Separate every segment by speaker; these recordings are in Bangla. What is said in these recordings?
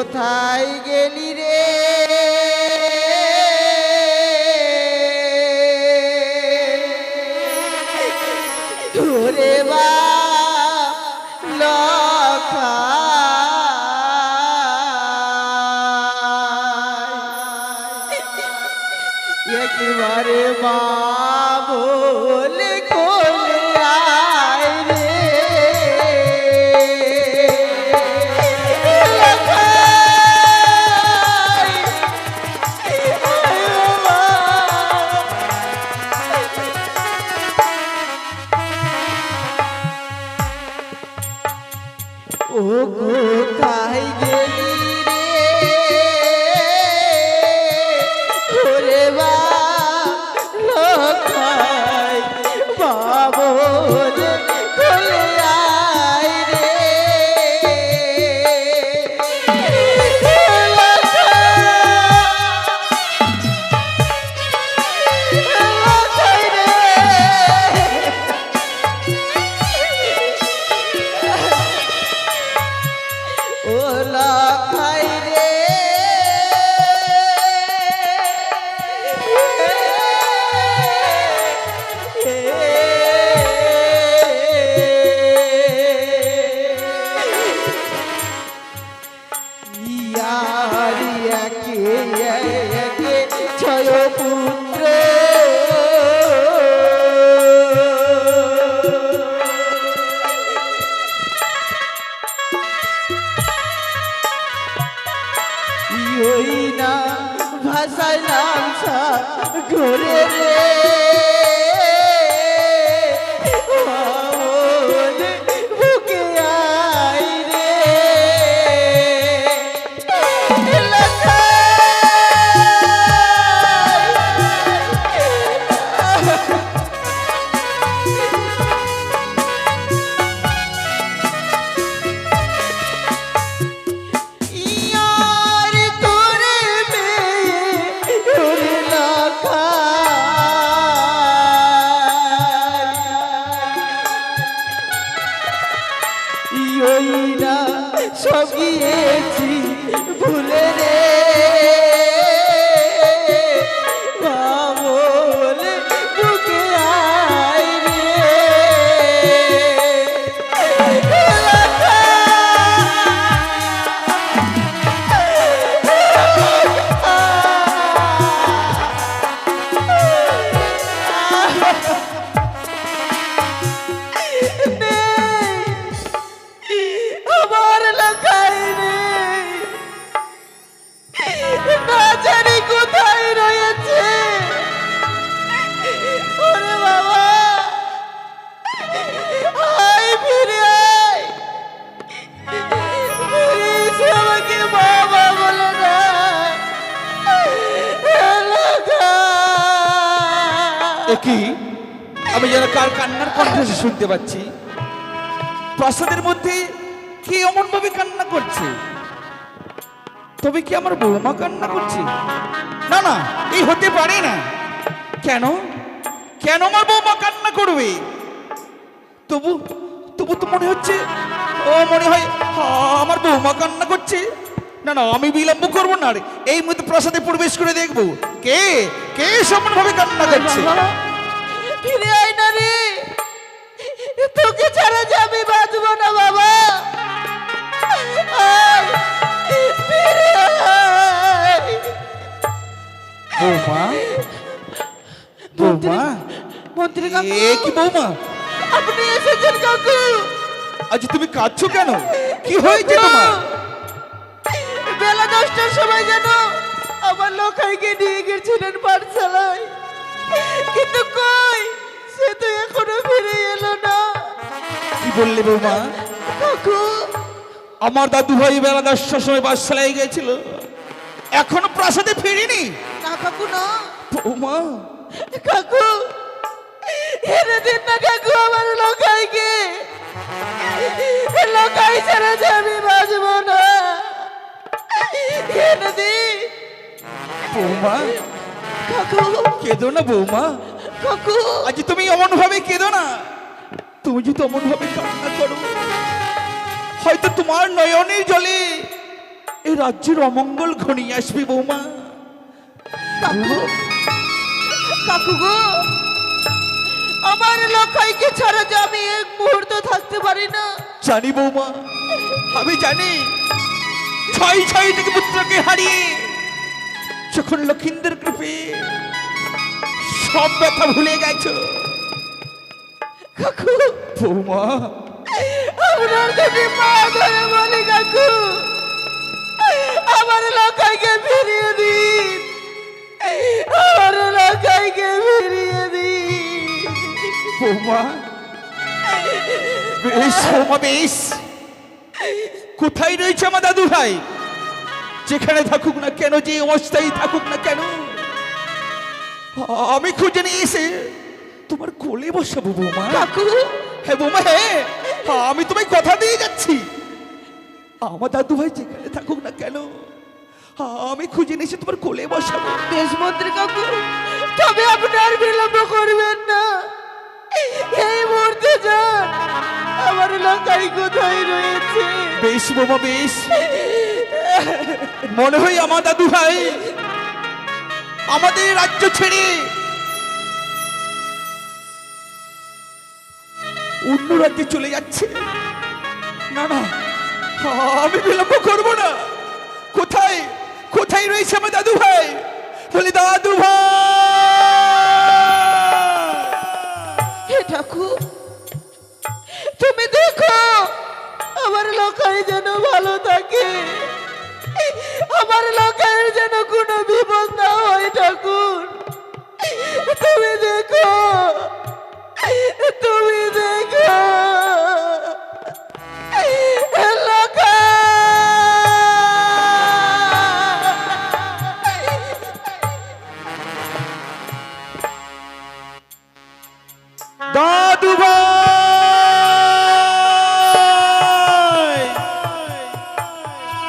Speaker 1: কোথায় গেলি রে ওরে বাপ লখাই একেবারে মা বলে কোলে আয় রে ও কোথায় গেলি রে ওরে বাপ লখাই বাবলে কোলে আয় রে লখাই রে ও লখাই রে ইয়ারিয়াকে একে ছয় পুত্র ওই না ভাষায় নামছা ঘুরে রে বাবলে বুকে আয় রে ইয়ার তোরে মেয়ে ওরে লখাই ওই না সব গিয়েছি ভুলে রে বাবলে বুকে আয় রে আমার লখাই নেই না জানি কোথায় রয়েছে ওরে বাবা আয় ফিরে আয় ফিরে এসে আমাকে বাবা বলে না লখাই
Speaker 2: কি আমি যেন কার কান্নার কণ্ঠে শুনতে পাচ্ছি প্রাসাদের মধ্যে কি এমন ভাবে কান্না করছে তবে কি আমার বৌমা কান্না করছে না না এই হতে পারে না কেন কেন আমার বৌমা কান্না করবে তবু তবু তো মনে হচ্ছে ও মনে হয় আমার বৌমা কান্না করছে না না আমি বিলম্ব করবো না রে এই মধ্যে প্রাসাদে প্রবেশ করে দেখবো কে কে সমান ভাবে কান্না করছে
Speaker 1: ফিরে আয় না রে তোকে ছাড়া যে আমি বাঁচবো না বাবা আয়, ফিরে আয়।
Speaker 2: বৌমা বৌমা
Speaker 1: মন্ত্রী কাকু
Speaker 2: এ কি বৌমা
Speaker 1: আপনি এসেছেন কাকু
Speaker 2: আজ তুমি কাঁদছো কেন কি হয়েছে তোমার
Speaker 1: বেলা 10টার সময় যেন আমার লখাইকে নিয়ে গেছিলেন পাঠশালায় কিন্তু কই সে তো এখনো ফিরে এলো না
Speaker 2: কি বললে বৌমা
Speaker 1: কাকু
Speaker 2: আমার দাদু ভাই বেলা 10টার সময় পাঠশালায় গেছিল এখনো প্রাসাদে ফিরিনি
Speaker 1: না কাকু না
Speaker 2: বৌমা
Speaker 1: কাকু এনে দিন না কাকু আমার লখাইকে লখাই ছাড়া যে আমি বাঁচবো না এনে দিন
Speaker 2: বৌমা
Speaker 1: কাকু
Speaker 2: কেঁদো না বৌমা
Speaker 1: কাকু
Speaker 2: আজ তুমি এমন ভাবে কেঁদো না তুমি যদি এমন ভাবে কান্না করো হয়তো তোমার নয়নের জলে এই রাজ্যের অমঙ্গল ঘনিয়ে আসবে বৌমা।
Speaker 1: কাকু, কাকু গো, আমার লখাইকে ছাড়া যে আমি এক মুহূর্ত থাকতে পারি না।
Speaker 2: জানি বৌমা, আমি জানি। ছয় ছয় থেকে পুত্রকে হারিয়ে যখন লক্ষিন্দর কৃপে সব ব্যথা ভুলে গেছো
Speaker 1: কাকু,
Speaker 2: বৌমা।
Speaker 1: আপনার যদি পা ধরে বলি কাকু, আমার লখাইকে ফিরিয়ে দিন, আমার লখাইকে ফিরিয়ে দিন।
Speaker 2: বৌমা বেশ, বৌমা বেশ। কোথায় রয়েছে আমার দাদু ভাই? যেখানে থাকুক না কেন, যে অবস্থায় থাকুক না কেন, আমি খুঁজে নিয়ে এসে তোমার কোলে বসাবো বৌমা।
Speaker 1: কাকু,
Speaker 2: হ্যাঁ বৌমা, হ্যাঁ, আমি তোমায় কথা দিয়ে যাচ্ছি। আমার দাদু ভাই যেখানে থাকুক না কেন, আমি খুঁজে নিয়ে এসে তোমার কোলে বসাবো।
Speaker 1: বেশ মন্ত্রী কাকু, তবে আপনার বিলম্ব করবেন না। এই মুহূর্তে যান, আমার লখাই কোথায় রয়েছে?
Speaker 2: বেশ বৌমা বেশ। মনে হয় আমার দাদু ভাই আমাদের রাজ্য ছেড়ে অন্য রাজ্যে চলে যাচ্ছে। না না, আমি বিলম্ব করব না। কোথায় কোথায় রয়েছে আমার দাদু ভাই? বলে দাদু ভাই।
Speaker 1: হে ঠাকুর, তুমি দেখো আমার লখাই যেন ভালো থাকে, আমার লখাইয়ের যেন কোনো বিপদ না হয়। ঠাকুর, তুমি দেখো, তুমি দেখো
Speaker 2: দাদু ভাই,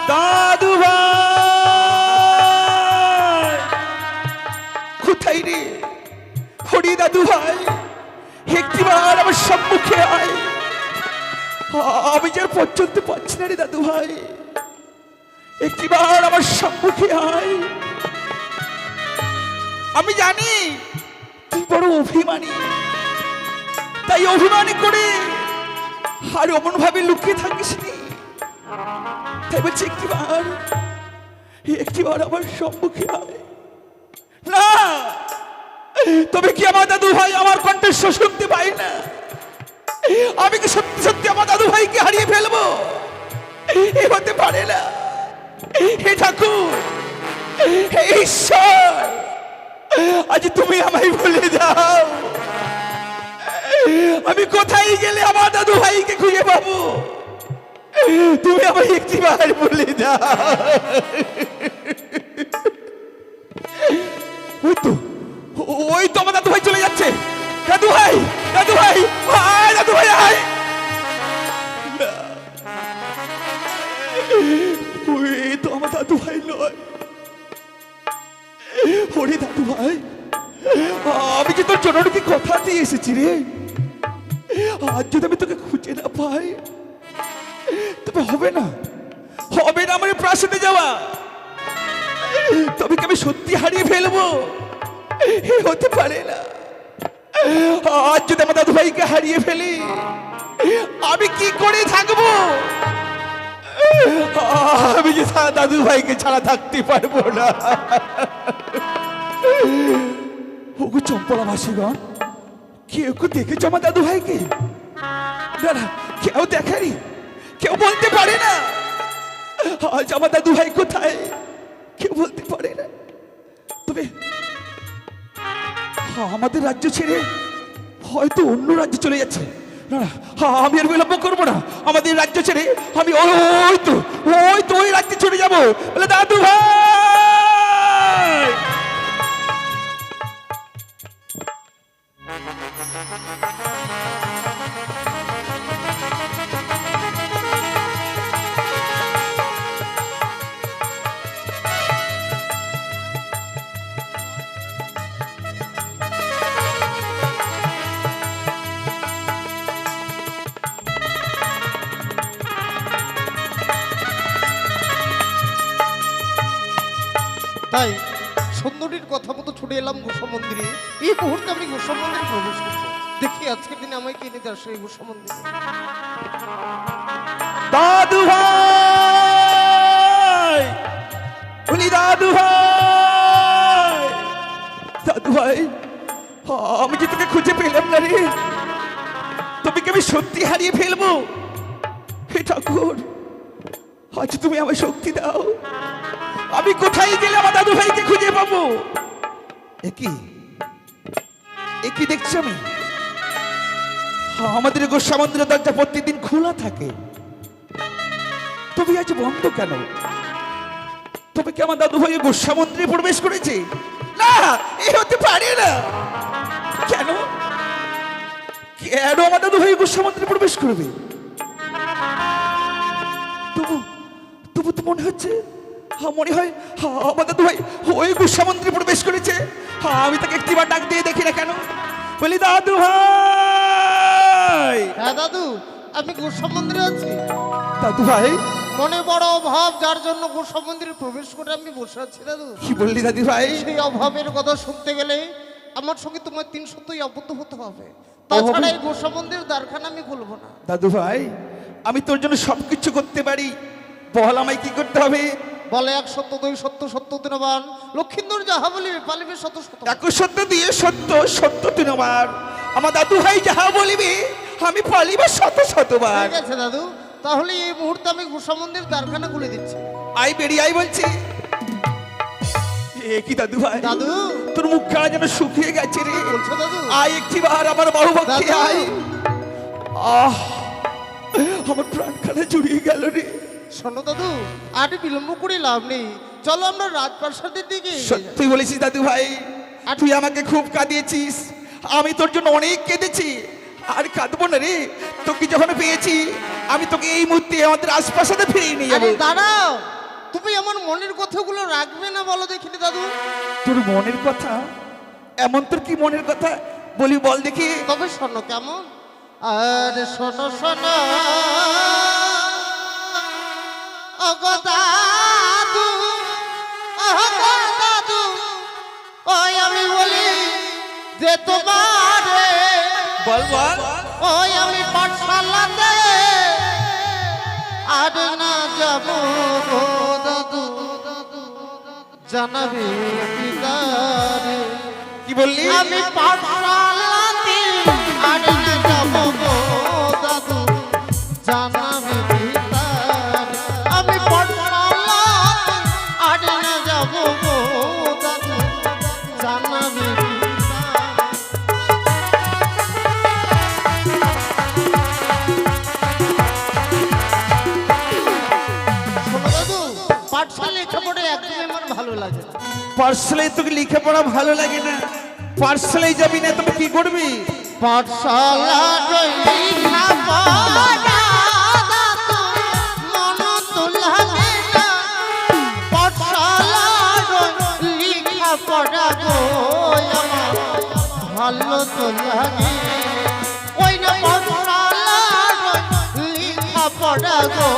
Speaker 2: দাদু ভাই, কোথায় রে? হরি দাদু ভাই, একটিবার আমার সম্মুখে আয়। আমি যার পথ চলতে পারছি না রে দাদু ভাই, একটিবার আমার সম্মুখে আয়। আমি জানি তুই বড় অভিমানী, তাই অভিমানী করে আর অমন ভাবে লুকিয়ে থাকিস নি। তাই বলছি একটিবার আমার সম্মুখে আয়। না, তবে কি আমার দাদু ভাই আমার কণ্ঠস্বর শুনতে পাই না? আমি কি সত্যি সত্যি আমার দাদু ভাইকে হারিয়ে ফেলবো? এ হতে পারে না। হে ঠাকুর, হে ঈশ্বর, আজ তুমি আমায় বলে দাও, আমি কোথায় গেলে আমার দাদু ভাইকে খুঁজে পাবো? তুমি আমায় একটিবার বলে দাও। ওই তো, ওই তো আমার দাদু ভাই চলে যাচ্ছে। দাদু ভাই, দাদু ভাই, আয় দাদু ভাই, আয়। ওই তো আমার দাদু ভাই নয়। ওরে দাদু ভাই, আমি যে তোর জননীকে কথা দিয়ে এসেছি রে। আজ যদি আমি তোকে খুঁজে না পাই, তবে হবে না, হবে না আমার প্রাসাদে যাওয়া। তবে কি আমি সত্যি হারিয়ে ফেলবো? এ হতে পারে না। আজ যদি আমার দাদু ভাইকে হারিয়ে ফেলি, আমি কি করে থাকবো? আমি যে দাদু ভাইকে ছাড়া থাকতে পারবো না। ওগো চম্পলা মাসিগণ, কেউ কেউ দেখেছ আমার দাদু ভাইকে? না না, কেউ দেখেনি, কেউ বলতে পারে না। আজ আমার দাদু ভাই কোথায় কেউ বলতে পারে না। তবে আমাদের রাজ্য ছেড়ে হয়তো অন্য রাজ্যে চলে যাচ্ছে। না না, আমি আর বিলম্ব করবো না। আমাদের রাজ্য ছেড়ে আমি ওই তো ওই রাজ্যে চলে যাবো। বলে দাদু ভাই।
Speaker 3: তাই সুন্দরীর কথা মতো ছুটে এলাম গোসা মন্দিরে। এই মুহূর্তে আমি গোসা মন্দিরে প্রবেশ করবো। দেখি আজকের দিনে আমায় কে নিতে আসে এই গোসা মন্দিরে।
Speaker 2: দাদু ভাই, উনি দাদু ভাই, দাদু ভাই, আমি যে তোকে খুঁজে পেলাম না রে। তুমি কি আমি সত্যি হারিয়ে ফেলবো? হে ঠাকুর, আজ তুমি আমায় শক্তি দাও। আমি কোথায় গেলে আমার দাদু ভাইকে খুঁজে পাবো? একই দেখছি আমি, আমাদের গোস্বা মন্দিরের দরজা প্রতিদিন খোলা থাকে, তবে আজ বন্ধ কেন? তবে কি আমার দাদু ভাই গোস্বা মন্দিরে প্রবেশ করেছে? না, এ হতে পারে না। কেন কেন আমার দাদু ভাই গোস্বা মন্দিরে প্রবেশ করবে? তবু তবু তো মনে হচ্ছে, মনে হয় আমার দাদু ভাই ওই গোস্বা মন্দিরে প্রবেশ করেছে। আমি তাকে একটিবার ডাক দিয়ে দেখি না কেন? বলি দাদু ভাই।
Speaker 3: হ্যাঁ দাদু, আমি গোসা মন্দিরে আছি।
Speaker 2: দাদু ভাই,
Speaker 3: মনে বড় অভাব, যার জন্য গোসা মন্দিরে প্রবেশ করে আমি বসে আছি দাদু।
Speaker 2: কি বললি দাদু ভাই?
Speaker 3: সেই অভাবের কথা শুনতে গেলে আমার সঙ্গে তোমার 3 সত্যই আবদ্ধ হতে হবে, তাছাড়া এই গোসা মন্দির দ্বারখানা আমি খুলবো না।
Speaker 2: দাদু ভাই, আমি তোর জন্য সবকিছু করতে পারি, বল আমায় কি করতে হবে?
Speaker 3: বলে 1 সত্য 2 সত্য সত্য দিনবান লক্ষিন্দর যাহা বলিবে পালিবে শত শত।
Speaker 2: এক সত্য দিয়ে সত্য, সত্য তিনবার। আমার দাদু ভাই যাহা বলিবে আমি পালিব শত শতবার।
Speaker 3: ঠিক আছে দাদু, তাহলে এই মুহূর্তে আমি গোসা মন্দির দ্বারখানা খুলে দিচ্ছি।
Speaker 2: আই বেরিয়ে আই বলছি। এ কি দাদু ভাই,
Speaker 3: দাদু
Speaker 2: তোর মুখখানা যেন শুকিয়ে গেছে রে।
Speaker 3: বলছো দাদু?
Speaker 2: আয় একটিবার আমার বাহু পক্ষে
Speaker 3: দাদু।
Speaker 2: আয়। আহ, আমার প্রাণখানা জুড়িয়ে গেল রে।
Speaker 3: শোনো দাদু, আর বিলম্ব করে লাভ নেই, চলো আমরা রাজপ্রাসাদের দিকে এগিয়ে যাই।
Speaker 2: সত্যি বলেছিস দাদু ভাই,
Speaker 3: আর
Speaker 2: তুই আমাকে খুব কাঁদিয়েছিস, আমি তোর জন্য অনেক কেঁদেছি। আর কাঁদবো না রে, তোকে যখন পেয়েছি আমি তোকে এই মুহূর্তে আমাদের আশপাশে ফিরিয়ে নিয়ে যাবো।
Speaker 3: আরে দাঁড়াও, তুমি আমার মনের কথাগুলো রাখবে না বলো দেখিনি দাদু?
Speaker 2: তোর মনের কথা? এমন তোর কি মনের কথা বলি বল দেখি।
Speaker 3: তবে শোনো কেমন, আর শোনো শোনো ওগো দাদু, ওগো দাদু, ওই আমি বলি যে তোমারে,
Speaker 2: বল বল।
Speaker 3: ওই আমি পাঠশালাতে আর না যাব গো দাদু, জানাবি পিতারে।
Speaker 2: কি বললি?
Speaker 3: আমি পাঠশালাতে আর না যাব গো দাদু, জানাবি পিতারে। আমি পাঠশালাতে আর না যাব গো দাদু, জানাবি পিতারে। শোনো দাদু, পাঠশালা লেখাপড়ে একদমই আমার ভালো লাগে না।
Speaker 2: পার্সেলে তোকে লিখে পড়া ভালো লাগে না? পার্সেলে যাবি না, তুমি কি করবি?
Speaker 3: পাঠশালা লেখাপড়া দাদু মন তো লাগে না, পাঠশালা লেখাপড়া গো আমার ভালো তো লাগে। ওই না পাঠশালা লেখাপড়া গো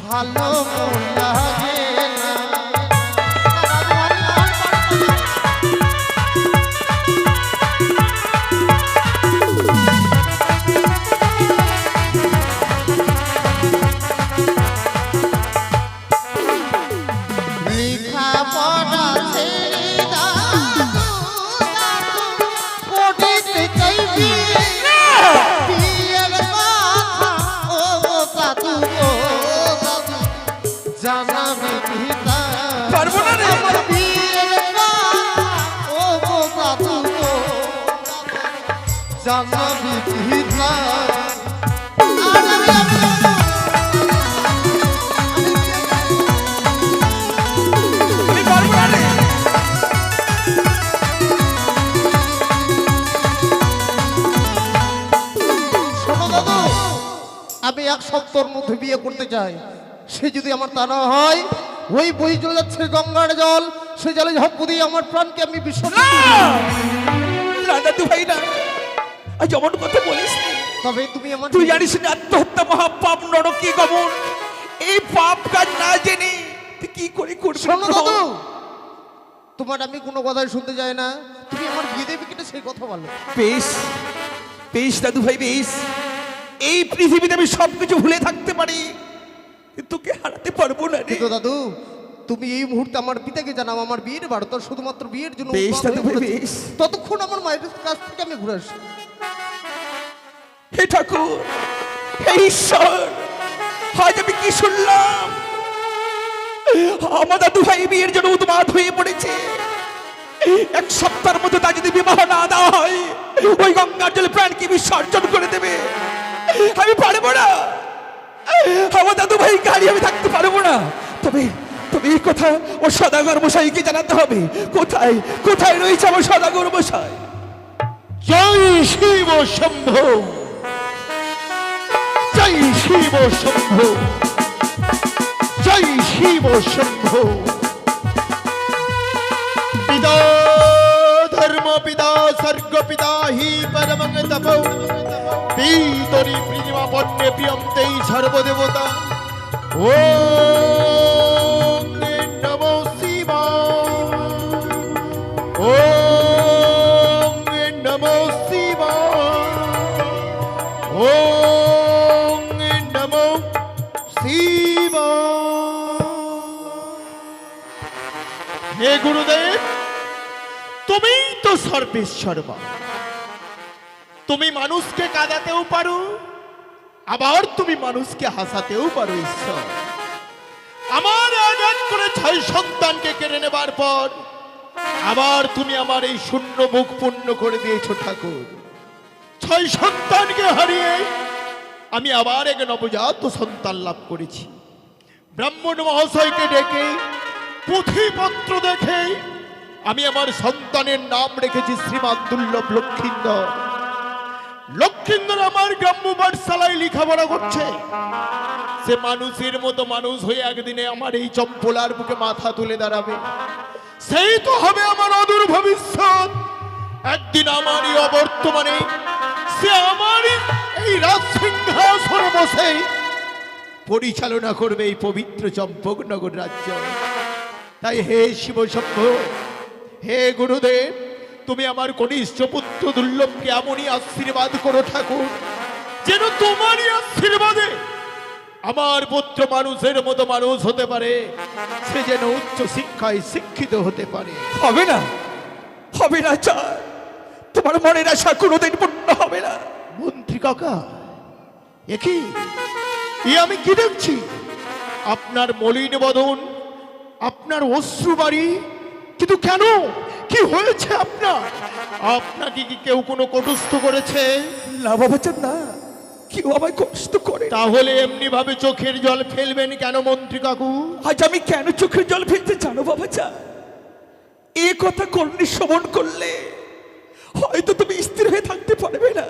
Speaker 3: ভালো লাগে না। লেখাপড়া ছেড়ে দাদু, দাদু পড়িতে চাইবি বিয়ের কথা, ও দাদু গো দাদু, জানাবি পিতা।
Speaker 2: পারবো না রে।
Speaker 3: আমার বিয়ের কথা, ও গো দাদু গো, জানাবি পিতা।
Speaker 2: আমি পারবো না রে।
Speaker 3: শোনো দাদু, আমি 1 সপ্তাহের মধ্যে বিয়ে করতে চাই। সে যদি আমার তা না হয়, ওই বই চলে যাচ্ছে গঙ্গার জল, সে জলে ঝাঁপ দিয়ে আমার প্রাণকে আমি বিসর্জন দিই।
Speaker 2: না দাদু ভাই না, আজ যেমন কথা বলিস নি।
Speaker 3: তবে তুমি আমার
Speaker 2: তুই জানিস না আত্মহত্যা মহাপাপ, নরকে গমন। এই পাপ কাজ না জেনে তুই কি করে করবি
Speaker 3: শোনো
Speaker 2: প্রভু?
Speaker 3: দাদু, তোমার আমি কোনো কথাই শুনতে চাই না। তুমি আমার বিয়ে দেবে কিনা সেই কথা বলো।
Speaker 2: বেশ বেশ দাদু ভাই বেশ, এই পৃথিবীতে আমি সবকিছু ভুলে থাকতে পারি, কিন্তু তোকে হারাতে পারবো না রে।
Speaker 3: কিন্তু দাদু, তুমি এই মুহূর্তে আমার পিতাকে জানাও আমার বিয়ের বার, তোর শুধুমাত্র বিয়ের জন্য
Speaker 2: বেশ
Speaker 3: উদ্যম
Speaker 2: দাদু
Speaker 3: হয়ে
Speaker 2: ভাই,
Speaker 3: পড়েছি।
Speaker 2: বেশ।
Speaker 3: ততক্ষণ আমার মায়ের কাছ থেকে আমি ঘুরে আসি।
Speaker 2: হে ঠাকুর, হে ঈশ্বর, আজ আমি কি শুনলাম? আমার দাদু ভাই বিয়ের জন্য উন্মাদ হয়ে পড়েছে। এক সপ্তাহের মধ্যে তা যদি বিবাহ না দেওয়া হয়, ওই গঙ্গার জলে প্রাণকে বিসর্জন করে দেবে। আমি পারবো না, আমার দাদু ভাই গাড়ি আমি থাকতে পারবো না। তবে তবে এই কথা ও সদাগর মশাইকে জানাতে হবে। কোথায় কোথায় রয়েছে আমার সদাগর মশাই?
Speaker 4: জয় শিব শম্ভু, জয় শিব শম্ভু, জয় শিব শম্ভু। পিতা ধর্ম পিতা স্বর্গ পিতা হি পরমং তপ পীতরি প্রিয়মা বন্যে প্রিয়ম তেই সর্বদেবতা। ওম নমো শিবায়, ওম নমো শিবায়, ওম নমো শিবায়। হে গুরুদেব, তুমিই তো সর্বেশ্বরবা। তুমি মানুষকে কাঁদাতেও পারো, আবার তুমি মানুষকে হাসাতেও পারো ঈশ্বর। আমার আঘাত করে 6 সন্তানকে কেড়ে নেবার পর আবার তুমি আমার এই শূন্য মুখ পূর্ণ করে দিয়েছো ঠাকুর। 6 সন্তানকে হারিয়ে আমি আবার এক নবজাত সন্তান লাভ করেছি। ব্রাহ্মণ মহাশয়কে ডেকে পুঁথিপত্র দেখে আমি আমার সন্তানের নাম রেখেছি শ্রীমান দুর্লভ লক্ষিন্দর। লক্ষিন্দর আমার গ্রাম্য পাঠশালায় লেখাপড়া করছে। সে মানুষের মতো মানুষ হয়ে একদিনে আমার এই চম্পলার বুকে মাথা তুলে দাঁড়াবে। সেই তো হবে আমার অদূর ভবিষ্যৎ। একদিন আমারই অবর্তমানে সে আমারই এই রাজসিংহাসন বসে পরিচালনা করবে এই পবিত্র চম্পকনগর রাজ্য। তাই হে শিব শম্ভু, হে গুরুদেব, তুমি আমার কনিষ্ঠ পুত্র দুর্লভকে এমনই আশীর্বাদ করো ঠাকুর, যেন তোমারই আশীর্বাদে আমার পুত্র মানুষের মতো মানুষ হতে পারে, সে যেন উচ্চ শিক্ষায় শিক্ষিত হতে পারে।
Speaker 2: হবে না, হবে না চার, তোমার মনের আশা কোনোদিন পূর্ণ হবে না।
Speaker 4: মন্ত্রী কাকা, একই আমি কি দেখছি? আপনার মলিন বদন, আপনার অশ্রু বাড়ি, কিন্তু কেন? কি হয়েছে আপনার? আপনাকে কি কেউ কোনো কটস্থ করেছে?
Speaker 2: না বাবা চাঁদ না, কেউ আমায় কষ্ট করে।
Speaker 4: তাহলে এমনি ভাবে চোখের জল ফেলবেন কেন মন্ত্রী কাকু?
Speaker 2: আজ আমি কেন চোখের জল ফেলতে জানো বাবা চা? এ কথা কর্ণী শ্রবণ করলে হয়তো তুমি স্থির হয়ে থাকতে পারবে না।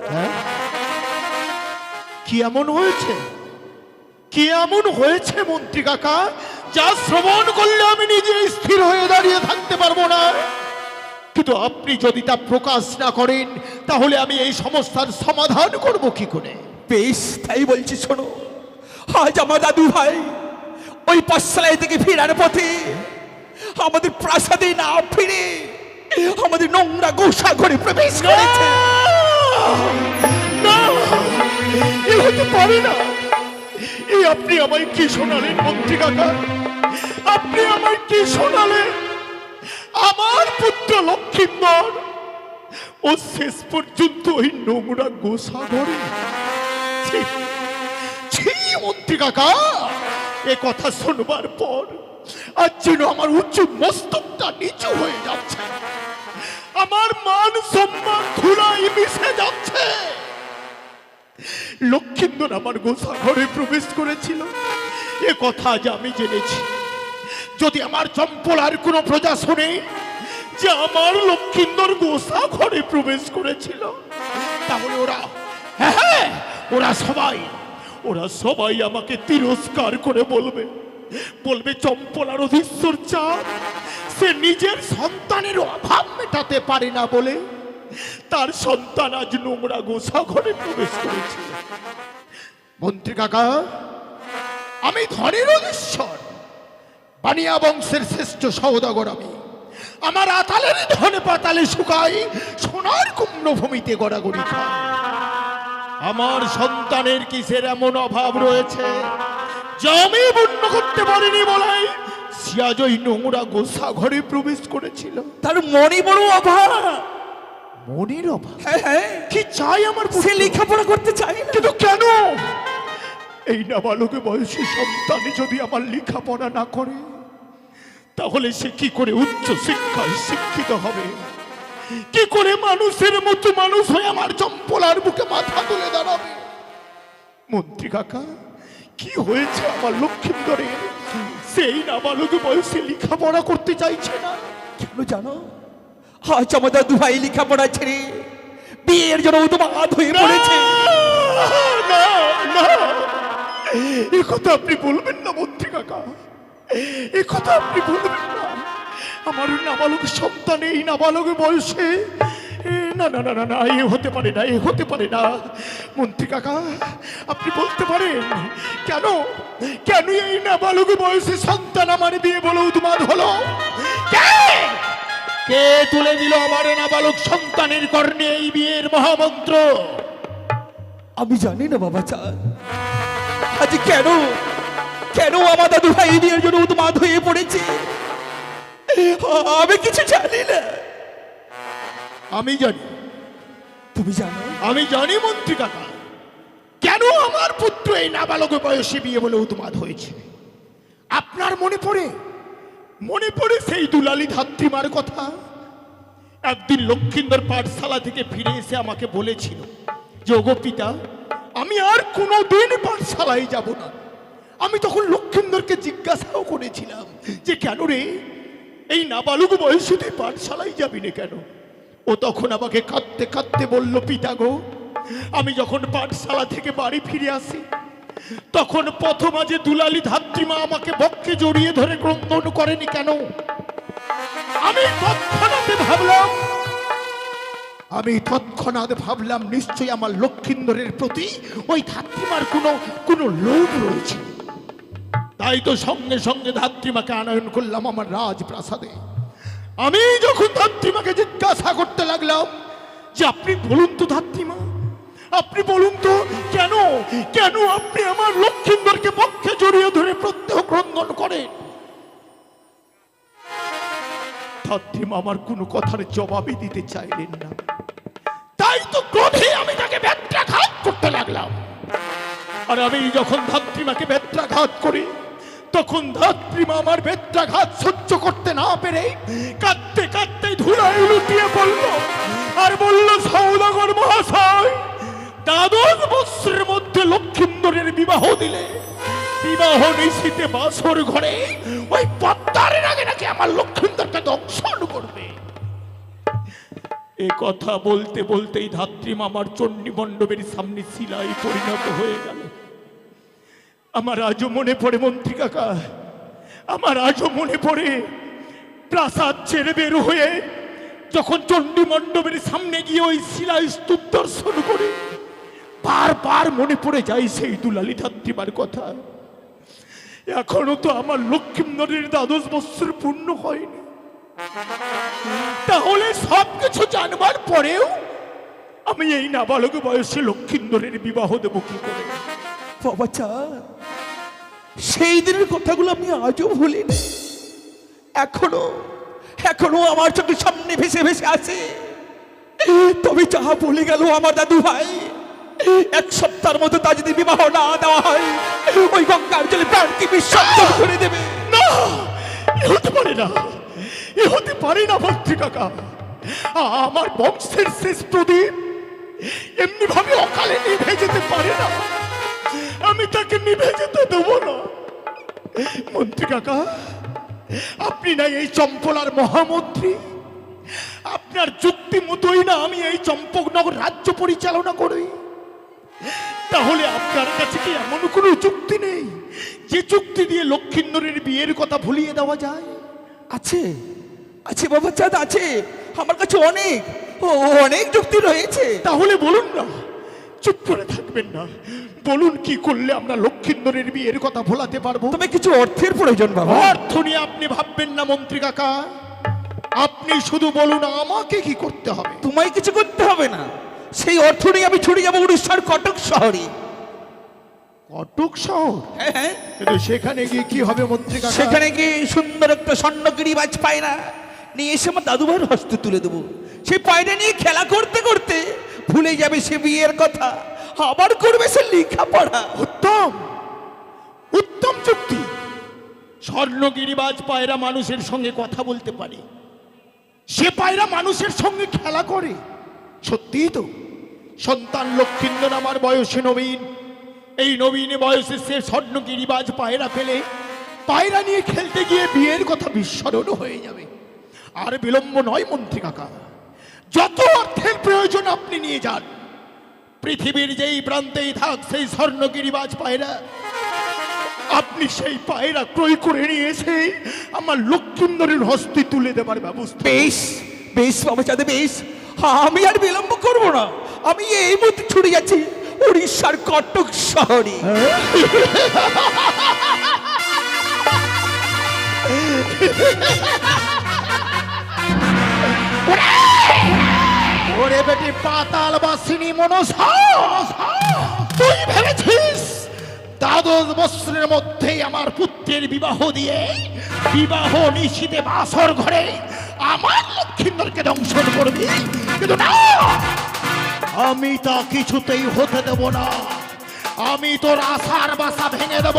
Speaker 4: কি এমন হয়েছে? কি এমন হয়েছে মন্ত্রী কাকা, যা শ্রবণ করলে আমি নিজে স্থির হয়ে দাঁড়িয়ে থাকতে পারবো না? কিন্তু আপনি যদি তা প্রকাশ না করেন, তাহলে আমি এই সমস্যার সমাধান করব কি করে?
Speaker 2: বেশ, তাই বলছি শোনো। আজ আমার দাদু ভাই ওই পাঠশালায় থেকে ফেরার পথে আমাদের প্রাসাদে না ফিরে আমাদের নোংরা গোসা ঘরে প্রবেশ করেছে।
Speaker 4: না, এ হতে পারে না। এই আপনি আমায় কি শোনালেন মন্ত্রী কাকা? আপনি আমায় কি শোনালেন? আমার পুত্র লক্ষিন্দর ও শেষ পর্যন্ত ওই নোংরা গোসা ঘরে। ছি, ছি মন্ত্রী কাকা, এ কথা শুনবার পর আজ যেন আমার উঁচু মস্তকটা নিচু হয়ে যাচ্ছে, আমার মান সম্মান ধুলায় মিশে যাচ্ছে। লক্ষিন্দর আমার গোসা ঘরে প্রবেশ করেছিল, এ কথা আজ আমি জেনেছি। যদি আমার চম্পলার কোনো প্রজা শোনে যে আমার লক্ষিন্দর গোসা ঘরে প্রবেশ করেছিল, তাহলে হ্যাঁ, ওরা সবাই আমাকে তিরস্কার করে বলবে চম্পলার অধীশ্বর চাঁদ সে নিজের সন্তানের অভাব মেটাতে পারে না বলে তার সন্তান আজ নোংরা গোসা ঘরে প্রবেশ করেছিল। মন্ত্রী কাকা, আমি ধনের অধীশ্বর, বানিয়া বংশের শ্রেষ্ঠ সওদাগর আমি। আমার আতালের ধনে পাতালে শুকাই, সোনার কুমড়ো ভূমিতে গড়াগড়ি খাই। আমার সন্তানের কিসের এমন অভাব রয়েছে যা আমি পূর্ণ করতে পারিনি বলাই সিয়াজ ওই নোংরা গোসা ঘরে প্রবেশ করেছিল।
Speaker 2: তার মনে বড় অভাব।
Speaker 4: মনের অভাব?
Speaker 2: হ্যাঁ হ্যাঁ,
Speaker 4: কি চাই আমার পুত্র?
Speaker 2: সে লেখাপড়া করতে চায় না।
Speaker 4: কিন্তু কেন? এই নাবালক বয়সী সন্তানে যদি আমার লেখাপড়া না করে, তাহলে সে কি করে উচ্চ শিক্ষায় শিক্ষিত হবে? কি করে মানুষের মতো মানুষ হয়ে আমার চম্পলার বুকে মাথা তুলে দাঁড়াবে? মন্ত্রী কাকা, কি হয়েছে আমার লক্ষ্মীন্দরের? সেই নাবালক বয়সে লেখাপড়া করতে চাইছে না
Speaker 2: কেন জানো? আজ আমার দাদু ভাই লেখাপড়া ছেড়ে বিয়ের জন্য উন্মাদ হয়ে পড়েছে।
Speaker 4: না না, এ কথা আপনি বলবেন না মন্ত্রী কাকা, এ কথা আপনি বলবেন না। আমার নাবালক সন্তান এই নাবালক বয়সে, না না না না না, এ হতে পারে না, এ হতে পারে না। মন্ত্রী কাকা, আপনি বলতে পারেন কেন কেন এই নাবালক বয়সে সন্তান আমার বিয়ে বলে উন্মাদ হলো? কে তুলে দিল আমার নাবালক সন্তানের কর্ণে এই বিয়ের মহামন্ত্র?
Speaker 2: আমি জানি না বাবা চাঁদ, আজ কেন কেন আমার দাদু ভাই বিয়ের জন্য উন্মাদ হয়ে পড়েছে আমি কিছু জানি না।
Speaker 4: আমি জানি।
Speaker 2: তুমি জানো?
Speaker 4: আমি জানি মন্ত্রী কাকা, কেন আমার পুত্র এই নাবালক বয়সে বিয়ে বলে উন্মাদ হয়েছে। আপনার মনে পড়ে সেই দুলালী ধাত্রীমার কথা? একদিন লক্ষ্মীন্দর পাঠশালা থেকে ফিরে এসে আমাকে বলেছিল যে ওগো পিতা, আমি আর কোনোদিন পাঠশালায় যাব না। আমি তখন লক্ষ্মীন্দরকে জিজ্ঞাসাও করেছিলাম যে কেন রে, এই নাবালক বয়সে তুই পাঠশালায় যাবি না কেন? ও তখন আমাকে কাঁদতে কাঁদতে বলল, পিতা গো, আমি যখন পাঠশালা থেকে বাড়ি ফিরে আসি, তখন প্রথম যে দুলালী ধাত্রীমা আমাকে বক্ষে জড়িয়ে ধরে ক্রন্দন করেনি কেন? আমি তৎক্ষণাৎ ভাবলাম নিশ্চয়ই আমার লক্ষ্মীন্দরের প্রতি ওই ধাত্রীমার কোনো লোভ রয়েছে। তাই তো সঙ্গে সঙ্গে ধাত্রীমাকে আনয়ন করলাম আমার রাজপ্রাসাদে। আমি যখন ধাত্রীমাকে জিজ্ঞাসা করতে লাগলাম যে আপনি বলুন তো ধাত্রীমা, আপনি বলুন তো কেন কেন আপনি আমার লক্ষ্মীন্দরকে পক্ষে জড়িয়ে ধরে প্রত্যহ ক্রন্দন করেন? ধাত্রীমা আমার কোনো কথার জবাবই দিতে চাইলেন না। তাই তো ক্রোধে আমি তাকে ব্যত্রাঘাত করতে লাগলাম। আর আমি যখন ধাত্রীমাকে ব্যত্রাঘাত করি, তখন ধাত্রীমা আমার ব্যত্রাঘাত সহ্য করতে না পেরে কাঁদতে কাঁদতে ধুলায় লুটিয়ে পড়ল আর বলল, সওদাগর মহাশয়, দ্বাদশ বৎসরের মধ্যে লক্ষ্মীন্দরের বিবাহ দিলে বিবাহ নিশীতে বাসর ঘরে ওই পদ্মারের আগে নাকি আমার লক্ষ্মীন্দরকে দংশন করবে। এ কথা বলতে বলতেই ধাত্রীমা আমার চণ্ডী মণ্ডপের সামনে শিলায় পরিণত হয়ে গেল। আমার আজও মনে পড়ে মন্ত্রী কাকা, আমার আজও মনে পড়ে প্রাসাদ ছেড়ে বের হয়ে যখন চণ্ডী মণ্ডপের সামনে গিয়ে ওই শিলা স্তূপ দর্শন করে বারবার মনে পড়ে যায় সেই দুলালী ধাত্রীমার কথা। এখনো তো আমার লক্ষ্মীন্দরের দ্বাদশ বৎসর পূর্ণ হয়নি। তাহলে সবকিছু জানবার পরেও আমি এই নাবালক বয়সে লক্ষ্মীন্দরের বিবাহ দেব কি করে?
Speaker 2: বাবা চাঁদ, সেই দিনের কথাগুলো আমি আজও ভুলিনি। এখনো আমার চোখের সামনে ভেসে ভেসে আসে। তবে যাহা বলে গেল আমার দাদু ভাই, এক সপ্তাহের মধ্যে তা যদি বিবাহ না দেওয়া হয়, ওই গঙ্গার জলে প্রাণকে বিসর্জন করে দেবে।
Speaker 4: না, এ হতে পারে না, এ হতে পারে না মন্ত্রী কাকা। আমার বংশের শেষ প্রদীপ এমনি ভাবে অকালে নিভে যেতে পারে না। আমি তাকে নিভে যেতে দেবো না। মন্ত্রী কাকা, আপনি না এই চম্পলার মহামন্ত্রী, আপনার যুক্তি মতোই না আমি এই চম্পকনগর রাজ্য পরিচালনা করি। তাহলে আপনার কাছে কি এমন কোনো যুক্তি নেই যে যুক্তি দিয়ে লক্ষ্মীন্দরের বিয়ের কথা ভুলিয়ে দেওয়া যায়?
Speaker 2: আছে আছে বাবা চাঁদ, আছে। আমার কাছে অনেক যুক্তি রয়েছে।
Speaker 4: তাহলে বলুন না, চুপ করে থাকবেন না, বলুন কি করলে আমরা লক্ষিন্দরের বিয়ের কথা ভোলাতে পারবো?
Speaker 2: তবে কিছু অর্থের প্রয়োজন বাবা।
Speaker 4: অর্থ নিয়ে আপনি ভাববেন না মন্ত্রী কাকা, আপনি শুধু বলুন আমাকে কি করতে হবে।
Speaker 2: তোমায় কিছু করতে হবে না, সেই অর্থ নিয়ে আমি ছুটে যাবো উড়িষ্যার কটক শহরে।
Speaker 4: কটক শহর?
Speaker 2: হ্যাঁ হ্যাঁ,
Speaker 4: কিন্তু সেখানে গিয়ে কি হবে মন্ত্রী কাকা?
Speaker 2: সেখানে গিয়ে সুন্দর একটা স্বর্ণগিরি বাজ পায়রা নিয়ে এসে আমার দাদু ভাইয়ের হস্তে তুলে দেবো। সেই পায়রা নিয়ে খেলা করতে করতে ভুলে যাবে সে বিয়ের কথা, আবার করবে সে লেখাপড়া।
Speaker 4: উত্তম, উত্তম যুক্তি। স্বর্ণগিরিবাজ পায়রা মানুষের সঙ্গে কথা বলতে পারে, সে পায়রা মানুষের সঙ্গে খেলা করে। সত্যিই তো, সন্তান লক্ষিন্দর আমার বয়সে নবীন, এই নবীন বয়সে সে স্বর্ণগিরিবাজ পায়রা পেলে পায়রা নিয়ে খেলতে গিয়ে বিয়ের কথা বিস্মরণ হয়ে যাবে। আর বিলম্ব নয় মন্ত্রী কাকা, যত অর্থের প্রয়োজন আপনি নিয়ে যান, পৃথিবীর যেই প্রান্তেই থাক সেই স্বর্ণগিরিবাজ পায়রা, আপনি সেই পায়রা ক্রয় করে নিয়ে এসে আমার লক্ষিন্দরের হস্তে তুলে দেবার ব্যবস্থা।
Speaker 2: বেশ বেশ বাবা চাঁদে বেশ, আমি আর বিলম্ব করব না, আমি এই মুহূর্তে ছুটে যাচ্ছি উড়িষ্যার কটক শহরে।
Speaker 4: ওরে বেটি পাতাল বাসিনী মনসা, তুই ভেবেছিস দ্বাদশ বৎসরের মধ্যেই আমার পুত্রের বিবাহ দিয়ে বিবাহ নিশ্চিতে বাসর ঘরে আমার লক্ষিন্দরকে দংশন করবি? কিন্তু না, আমি তা কিছুতেই হতে দেব না। আমি তোর আশার বাসা ভেঙে দেব,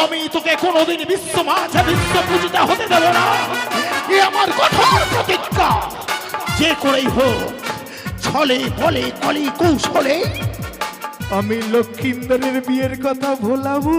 Speaker 4: আমি তোকে কোনোদিন বিশ্ব মাঝে বিশ্ব পূজিতা হতে দেব না। এ আমার কঠোর প্রতিজ্ঞা। যে করেই হোক, ছলে বলে কলি কৌশলে আমি লক্ষিন্দরের বিয়ের কথা ভোলাবো।